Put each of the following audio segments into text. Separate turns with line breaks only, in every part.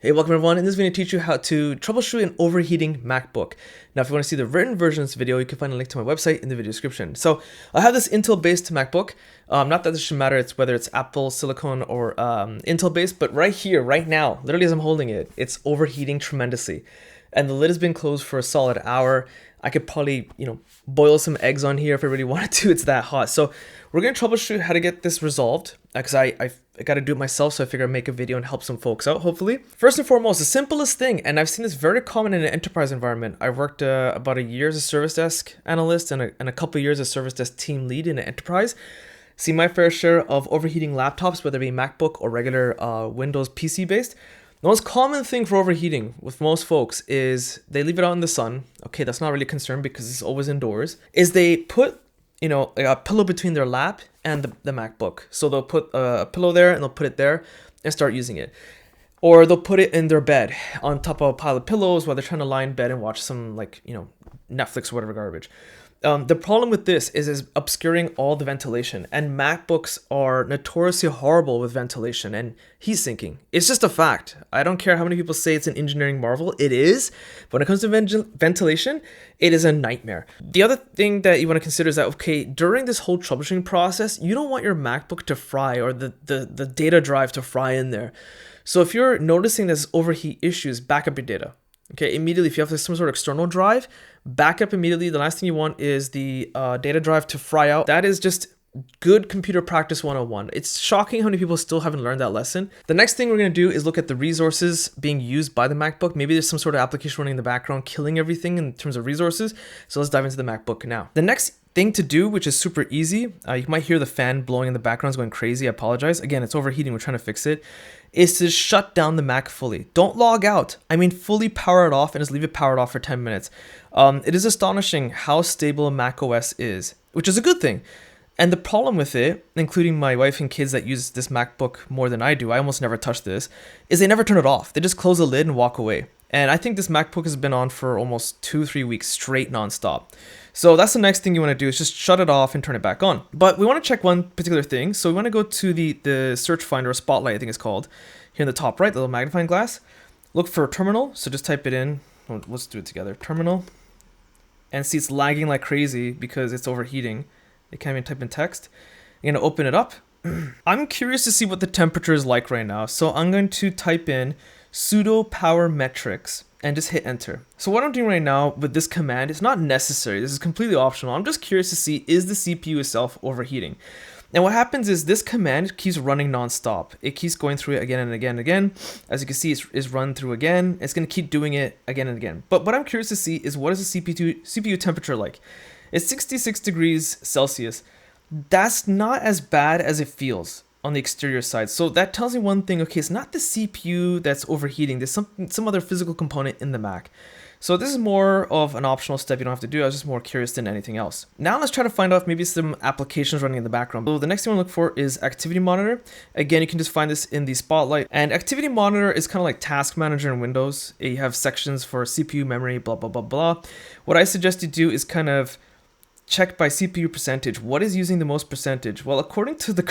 Hey, welcome everyone. In this video, I teach you how to troubleshoot an overheating MacBook. Now, if you want to see the written version of this video, you can find a link to my website in the video description. So I have this Intel-based MacBook. Not that this should matter, it's whether it's Apple, Silicon, or Intel-based, but right here, right now, literally as I'm holding it, it's overheating tremendously. And the lid has been closed for a solid hour. I could probably, boil some eggs on here if I really wanted to. It's that hot. So we're going to troubleshoot how to get this resolved because I got to do it myself. So I figure I'd make a video and help some folks out, hopefully. First and foremost, the simplest thing, and I've seen this very common in an enterprise environment. I worked about a year as a service desk analyst and a couple of years as service desk team lead in an enterprise. See my fair share of overheating laptops, whether it be MacBook or regular Windows PC based. The most common thing for overheating with most folks is they leave it out in the sun. Okay, that's not really a concern because it's always indoors. Is they put, a pillow between their lap and the MacBook. So they'll put a pillow there and they'll put it there and start using it. Or they'll put it in their bed on top of a pile of pillows while they're trying to lie in bed and watch some Netflix or whatever garbage. The problem with this is obscuring all the ventilation, and MacBooks are notoriously horrible with ventilation and heat sinking. It's just a fact. I don't care how many people say it's an engineering marvel. It is. But when it comes to ventilation, it is a nightmare. The other thing that you want to consider is that, okay, during this whole troubleshooting process, you don't want your MacBook to fry or the data drive to fry in there. So if you're noticing this overheat issues, back up your data. Okay, immediately, if you have some sort of external drive, back up immediately. The last thing you want is the data drive to fry out. That is just good computer practice 101. It's shocking how many people still haven't learned that lesson. The next thing we're going to do is look at the resources being used by the MacBook. Maybe there's some sort of application running in the background, killing everything in terms of resources. So let's dive into the MacBook now. The next thing to do, which is super easy, you might hear the fan blowing in the background, it's going crazy. I apologize. Again, it's overheating. We're trying to fix it. Is to shut down the Mac fully. Don't log out. I mean, fully power it off and just leave it powered off for 10 minutes. It is astonishing how stable macOS is, which is a good thing. And the problem with it, including my wife and kids that use this MacBook more than I do, I almost never touch this, is they never turn it off. They just close the lid and walk away. And I think this MacBook has been on for almost 2-3 weeks straight nonstop. So that's the next thing you want to do is just shut it off and turn it back on. But we want to check one particular thing. So we want to go to the search finder, or Spotlight, I think it's called, here in the top right, the little magnifying glass. Look for terminal. So just type it in. Let's do it together. Terminal. And see it's lagging like crazy because it's overheating. You can't even type in text. You're going to open it up. I'm curious to see what the temperature is like right now. So I'm going to type in sudo power metrics and just hit enter. So what I'm doing right now with this command, it's not necessary. This is completely optional. I'm just curious to see, is the CPU itself overheating? And what happens is this command keeps running nonstop. It keeps going through it again and again and again. As you can see, it's run through again. It's going to keep doing it again and again. But what I'm curious to see is, what is the CPU temperature like? It's 66 degrees Celsius. That's not as bad as it feels on the exterior side. So that tells me one thing. Okay, it's not the CPU that's overheating. There's some other physical component in the Mac. So this is more of an optional step you don't have to do. I was just more curious than anything else. Now let's try to find out if maybe some applications running in the background. So the next thing I want to look for is Activity Monitor. Again, you can just find this in the Spotlight. And Activity Monitor is kind of like Task Manager in Windows. You have sections for CPU, memory, blah, blah, blah, blah. What I suggest you do is kind of check by CPU percentage. What is using the most percentage? Well, according to the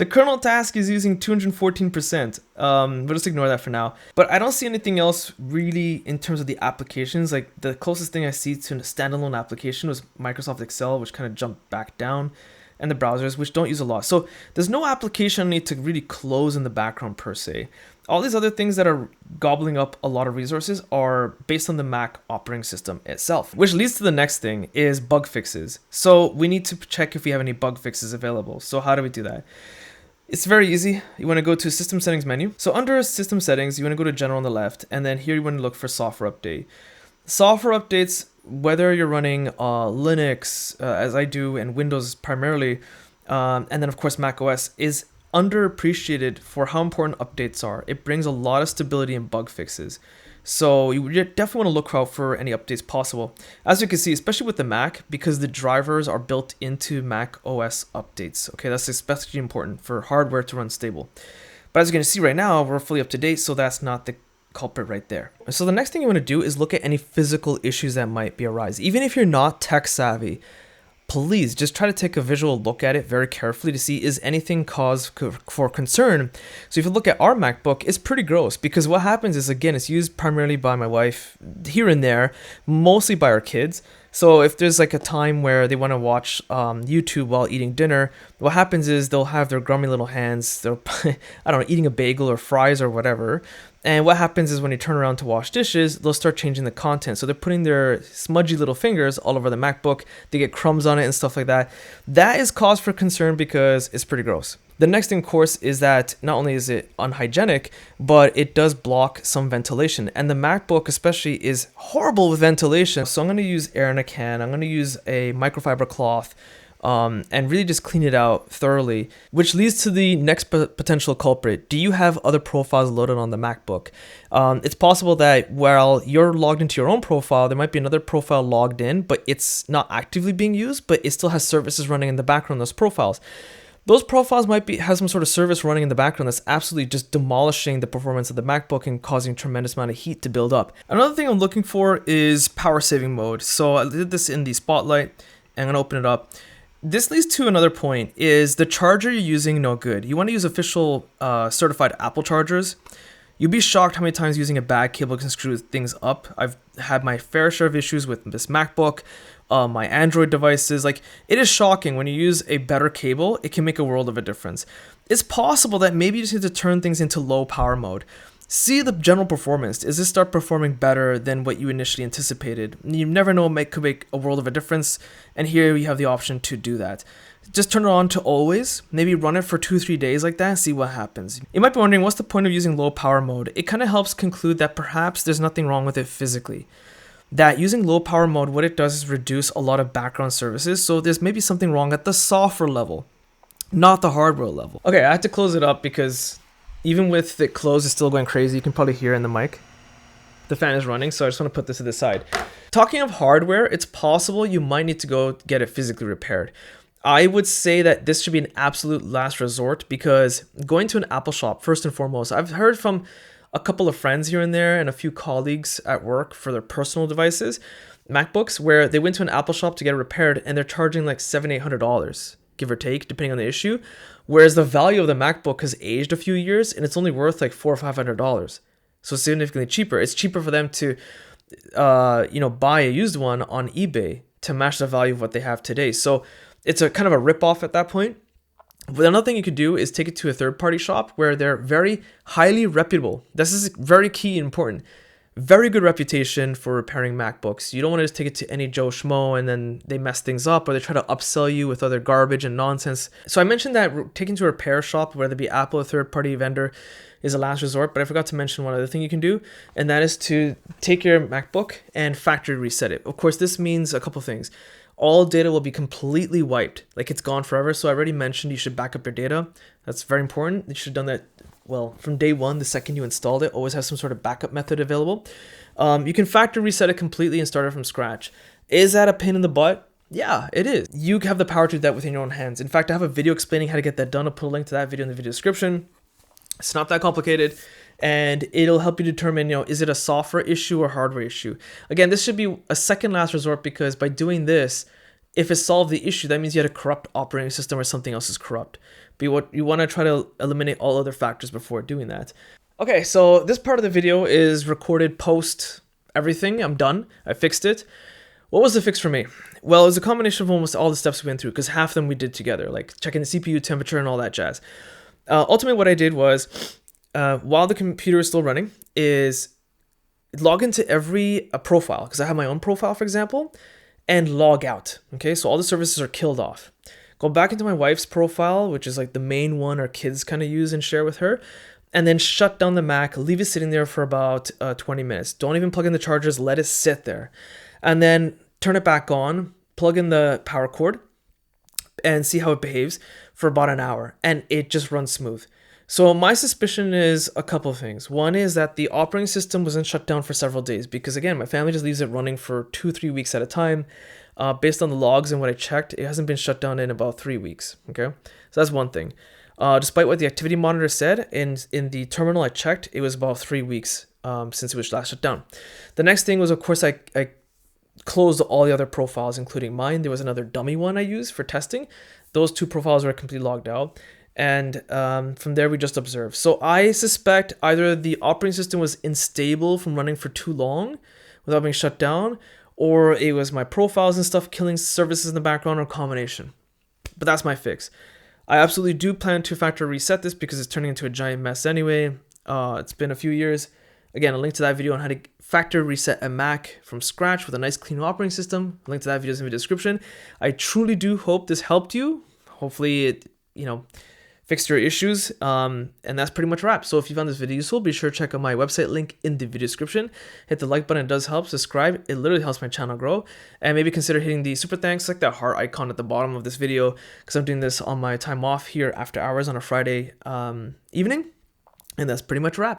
kernel task is using 214%. We'll just ignore that for now. But I don't see anything else really in terms of the applications. Like the closest thing I see to a standalone application was Microsoft Excel, which kind of jumped back down, and the browsers, which don't use a lot. So there's no application I need to really close in the background per se. All these other things that are gobbling up a lot of resources are based on the Mac operating system itself, which leads to the next thing is bug fixes. So we need to check if we have any bug fixes available. So how do we do that? It's very easy. You want to go to System Settings menu. So under System Settings, you want to go to General on the left, and then here you want to look for Software Update. Software updates, whether you're running Linux, as I do, and Windows primarily, and then of course Mac OS, is underappreciated for how important updates are. It brings a lot of stability and bug fixes. So you definitely want to look out for any updates possible. As you can see, especially with the Mac, because the drivers are built into Mac OS updates. Okay, that's especially important for hardware to run stable. But as you're going to see right now, we're fully up to date, so that's not the culprit right there. So the next thing you want to do is look at any physical issues that might be arise. Even if you're not tech savvy, please just try to take a visual look at it very carefully to see is anything cause for concern. So if you look at our MacBook, it's pretty gross because what happens is, again, it's used primarily by my wife here and there, mostly by our kids. So if there's like a time where they want to watch YouTube while eating dinner, what happens is they'll have their grubby little hands, they're I don't know, eating a bagel or fries or whatever. And what happens is when you turn around to wash dishes, they'll start changing the content. So they're putting their smudgy little fingers all over the MacBook. They get crumbs on it and stuff like that. That is cause for concern because it's pretty gross. The next thing, of course, is that not only is it unhygienic, but it does block some ventilation. And the MacBook especially is horrible with ventilation. So I'm going to use air in a can. I'm going to use a microfiber cloth. And really just clean it out thoroughly, which leads to the next potential culprit. Do you have other profiles loaded on the MacBook? It's possible that while you're logged into your own profile, there might be another profile logged in, but it's not actively being used, but it still has services running in the background, those profiles. Those profiles might have some sort of service running in the background that's absolutely just demolishing the performance of the MacBook and causing a tremendous amount of heat to build up. Another thing I'm looking for is power saving mode. So I did this in the Spotlight, and I'm gonna open it up. This leads to another point, is the charger you're using no good. You want to use official certified Apple chargers. You'll be shocked how many times using a bad cable can screw things up. I've had my fair share of issues with this MacBook, my Android devices. Like, it is shocking when you use a better cable, it can make a world of a difference. It's possible that maybe you just need to turn things into low power mode. See the general performance. Does this start performing better than what you initially anticipated? You never know, it could make a world of a difference. And here you have the option to do that. Just turn it on to always, maybe run it for 2-3 days like that and see what happens. You might be wondering, what's the point of using low power mode? It kind of helps conclude that perhaps there's nothing wrong with it physically. That using low power mode, what it does is reduce a lot of background services. So there's maybe something wrong at the software level, not the hardware level. Okay, I had to close it up because even with it closed, it's still going crazy. You can probably hear in the mic. The fan is running, so I just want to put this to the side. Talking of hardware, it's possible you might need to go get it physically repaired. I would say that this should be an absolute last resort because going to an Apple shop, first and foremost, I've heard from a couple of friends here and there and a few colleagues at work for their personal devices, MacBooks, where they went to an Apple shop to get it repaired and they're charging like $700-800, give or take, depending on the issue. Whereas the value of the MacBook has aged a few years and it's only worth like $400 or $500. So significantly cheaper. It's cheaper for them to, buy a used one on eBay to match the value of what they have today. So it's a kind of a rip-off at that point. But another thing you could do is take it to a third-party shop where they're very highly reputable. This is very key and important. Very good reputation for repairing MacBooks. You don't want to just take it to any Joe Schmo and then they mess things up or they try to upsell you with other garbage and nonsense. So I mentioned that taking to a repair shop, whether it be Apple or third-party vendor, is a last resort, but I forgot to mention one other thing you can do, and that is to take your MacBook and factory reset it. Of course, this means a couple things. All data will be completely wiped, like it's gone forever. So I already mentioned you should back up your data. That's very important. You should have done that, well, from day one, the second you installed it. Always have some sort of backup method available. You can factory reset it completely and start it from scratch. Is that a pain in the butt? Yeah, it is. You have the power to do that within your own hands. In fact, I have a video explaining how to get that done. I'll put a link to that video in the video description. It's not that complicated, and it'll help you determine, is it a software issue or hardware issue? Again, this should be a second last resort because by doing this, if it solved the issue, that means you had a corrupt operating system or something else is corrupt. But what you want to try to eliminate all other factors before doing that. Okay, so this part of the video is recorded post everything. I'm done. I fixed it. What was the fix for me? Well, it was a combination of almost all the steps we went through because half of them we did together, like checking the CPU temperature and all that jazz. Ultimately, what I did was, while the computer is still running, is log into every profile, because I have my own profile, for example, and log out. Okay, so all the services are killed off. Go back into my wife's profile, which is like the main one our kids kind of use and share with her, and then shut down the Mac, leave it sitting there for about 20 minutes. Don't even plug in the chargers, let it sit there. And then turn it back on, plug in the power cord, and see how it behaves for about an hour, and it just runs smooth. So my suspicion is a couple of things. One is that the operating system wasn't shut down for several days because, again, my family just leaves it running for 2-3 weeks at a time. Based on the logs and what I checked, it hasn't been shut down in about 3 weeks. Okay, so that's one thing. Despite what the activity monitor said, in the terminal I checked, it was about 3 weeks since it was last shut down. The next thing was, of course, I closed all the other profiles, including mine. There was another dummy one I used for testing. Those two profiles were completely logged out. And from there, we just observed. So I suspect either the operating system was unstable from running for too long without being shut down, or it was my profiles and stuff killing services in the background, or a combination. But that's my fix. I absolutely do plan to factory reset this because it's turning into a giant mess anyway. It's been a few years. Again, a link to that video on how to factory reset a Mac from scratch with a nice clean operating system. A link to that video is in the description. I truly do hope this helped you. Hopefully it, fixed your issues. And that's pretty much a wrap. So if you found this video useful, be sure to check out my website link in the video description. Hit the like button, it does help. Subscribe, it literally helps my channel grow. And maybe consider hitting the super thanks, like that heart icon at the bottom of this video, because I'm doing this on my time off here after hours on a Friday evening. And that's pretty much a wrap.